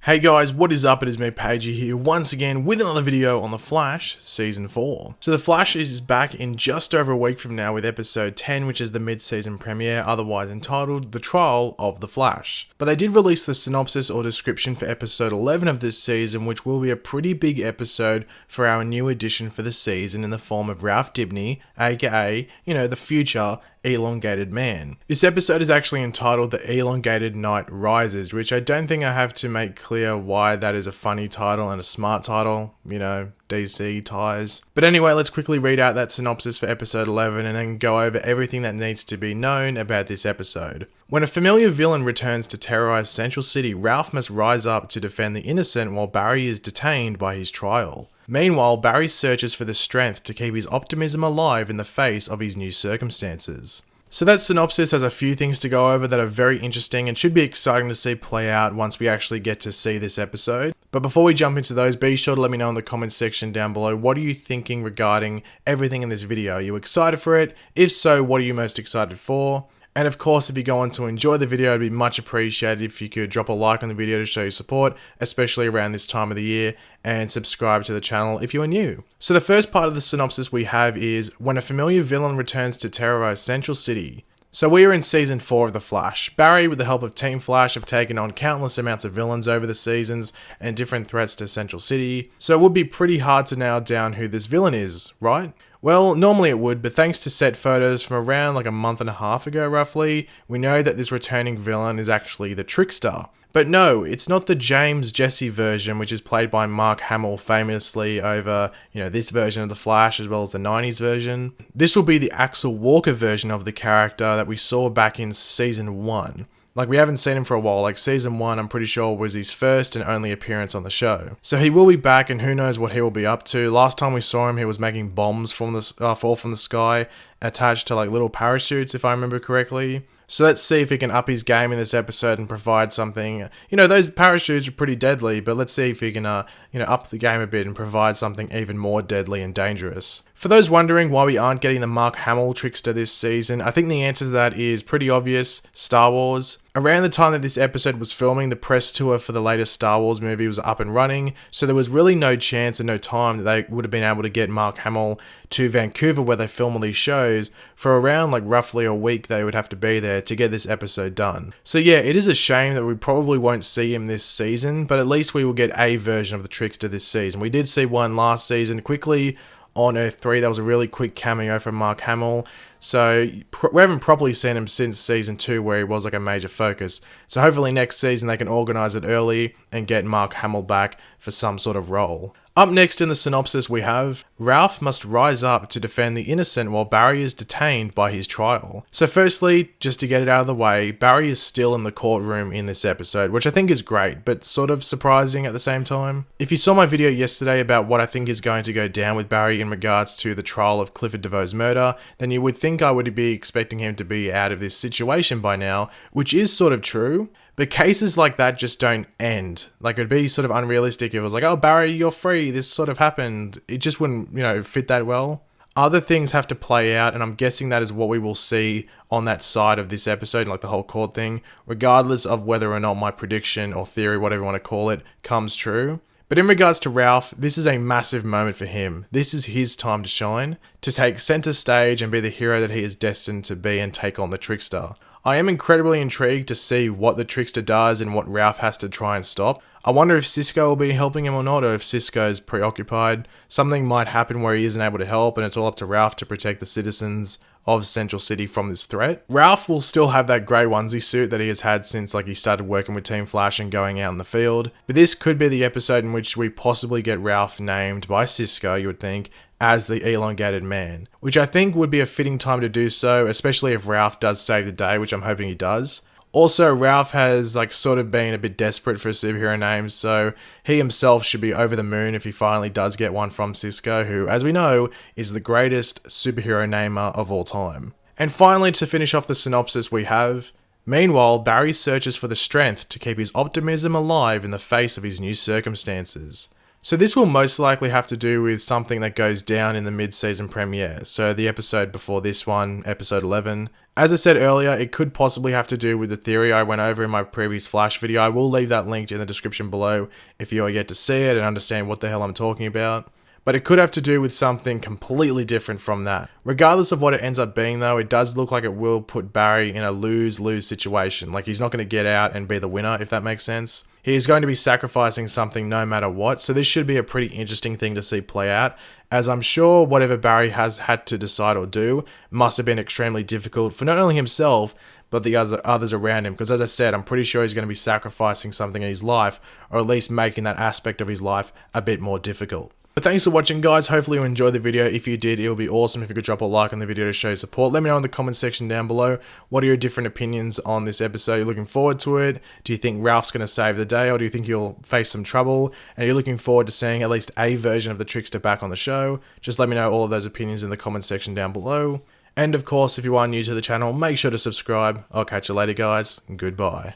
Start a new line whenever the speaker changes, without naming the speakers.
Hey guys, what is up? It is me, Pagey here, once again with another video on The Flash Season 4. So The Flash is back in just over a week from now with episode 10, which is the mid-season premiere, otherwise entitled The Trial of the Flash. But they did release the synopsis or description for episode 11 of this season, which will be a pretty big episode for our new addition for the season in the form of Ralph Dibny, aka, the future Elongated Man. This episode is actually entitled The Elongated Night Rises, which I don't think I have to make clear why that is a funny title and a smart title, DC ties. But anyway, let's quickly read out that synopsis for episode 11 and then go over everything that needs to be known about this episode. When a familiar villain returns to terrorize Central City, Ralph must rise up to defend the innocent while Barry is detained by his trial. Meanwhile, Barry searches for the strength to keep his optimism alive in the face of his new circumstances. So that synopsis has a few things to go over that are very interesting and should be exciting to see play out once we actually get to see this episode. But before we jump into those, be sure to let me know in the comments section down below, what are you thinking regarding everything in this video? Are you excited for it? If so, what are you most excited for? And of course, if you go on to enjoy the video, it'd be much appreciated if you could drop a like on the video to show your support, especially around this time of the year, and subscribe to the channel if you are new. So the first part of the synopsis we have is, when a familiar villain returns to terrorize Central City. So we are in season 4 of The Flash. Barry, with the help of Team Flash, have taken on countless amounts of villains over the seasons and different threats to Central City. So it would be pretty hard to nail down who this villain is, right? Well, normally it would, but thanks to set photos from around like a month and a half ago roughly, we know that this returning villain is actually the Trickster. But no, it's not the James Jesse version, which is played by Mark Hamill famously over, this version of The Flash as well as the 90s version. This will be the Axel Walker version of the character that we saw back in season 1. Like, we haven't seen him for a while. Like, season 1, I'm pretty sure, was his first and only appearance on the show. So he will be back, and who knows what he will be up to. Last time we saw him, he was making bombs fall from the sky, attached to like little parachutes, if I remember correctly. So let's see if he can up his game in this episode and provide something. Those parachutes are pretty deadly, but let's see if he can, up the game a bit and provide something even more deadly and dangerous. For those wondering why we aren't getting the Mark Hamill Trickster this season, I think the answer to that is pretty obvious: Star Wars. Around the time that this episode was filming, the press tour for the latest Star Wars movie was up and running, so there was really no chance and no time that they would have been able to get Mark Hamill to Vancouver where they film all these shows. For around roughly a week they would have to be there to get this episode done. So yeah, it is a shame that we probably won't see him this season, but at least we will get a version of the Trickster this season. We did see one last season quickly on Earth 3. That was a really quick cameo from Mark Hamill. So we haven't properly seen him since season 2, where he was like a major focus. So hopefully next season they can organize it early and get Mark Hamill back for some sort of role. Up next in the synopsis we have, Ralph must rise up to defend the innocent while Barry is detained by his trial. So firstly, just to get it out of the way, Barry is still in the courtroom in this episode, which I think is great, but sort of surprising at the same time. If you saw my video yesterday about what I think is going to go down with Barry in regards to the trial of Clifford DeVoe's murder, then you would think I would be expecting him to be out of this situation by now, which is sort of true. But cases like that just don't end. Like, it'd be sort of unrealistic if it was like, oh, Barry, you're free, this sort of happened. It just wouldn't, fit that well. Other things have to play out, and I'm guessing that is what we will see on that side of this episode, like the whole court thing, regardless of whether or not my prediction or theory, whatever you want to call it, comes true. But in regards to Ralph, this is a massive moment for him. This is his time to shine, to take center stage and be the hero that he is destined to be and take on the Trickster. I am incredibly intrigued to see what the Trickster does and what Ralph has to try and stop. I wonder if Cisco will be helping him or not, or if Cisco is preoccupied. Something might happen where he isn't able to help, and it's all up to Ralph to protect the citizens of Central City from this threat. Ralph will still have that grey onesie suit that he has had since he started working with Team Flash and going out in the field. But this could be the episode in which we possibly get Ralph named by Cisco, you would think, as the Elongated Man, which I think would be a fitting time to do so, especially if Ralph does save the day, which I'm hoping he does. Also, Ralph has sort of been a bit desperate for a superhero name, so he himself should be over the moon if he finally does get one from Cisco, who, as we know, is the greatest superhero namer of all time. And finally, to finish off the synopsis we have, meanwhile, Barry searches for the strength to keep his optimism alive in the face of his new circumstances. So this will most likely have to do with something that goes down in the mid-season premiere. So the episode before this one, episode 11. As I said earlier, it could possibly have to do with the theory I went over in my previous Flash video. I will leave that linked in the description below if you are yet to see it and understand what the hell I'm talking about. But it could have to do with something completely different from that. Regardless of what it ends up being though, it does look like it will put Barry in a lose-lose situation. Like he's not going to get out and be the winner, if that makes sense. He is going to be sacrificing something no matter what, so this should be a pretty interesting thing to see play out, as I'm sure whatever Barry has had to decide or do must have been extremely difficult for not only himself, but the others around him, because as I said, I'm pretty sure he's going to be sacrificing something in his life, or at least making that aspect of his life a bit more difficult. But thanks for watching, guys. Hopefully you enjoyed the video. If you did, it would be awesome if you could drop a like on the video to show your support. Let me know in the comment section down below. What are your different opinions on this episode? Are you looking forward to it? Do you think Ralph's going to save the day, or do you think he'll face some trouble? And are you looking forward to seeing at least a version of the Trickster back on the show? Just let me know all of those opinions in the comment section down below. And of course, if you are new to the channel, make sure to subscribe. I'll catch you later, guys. Goodbye.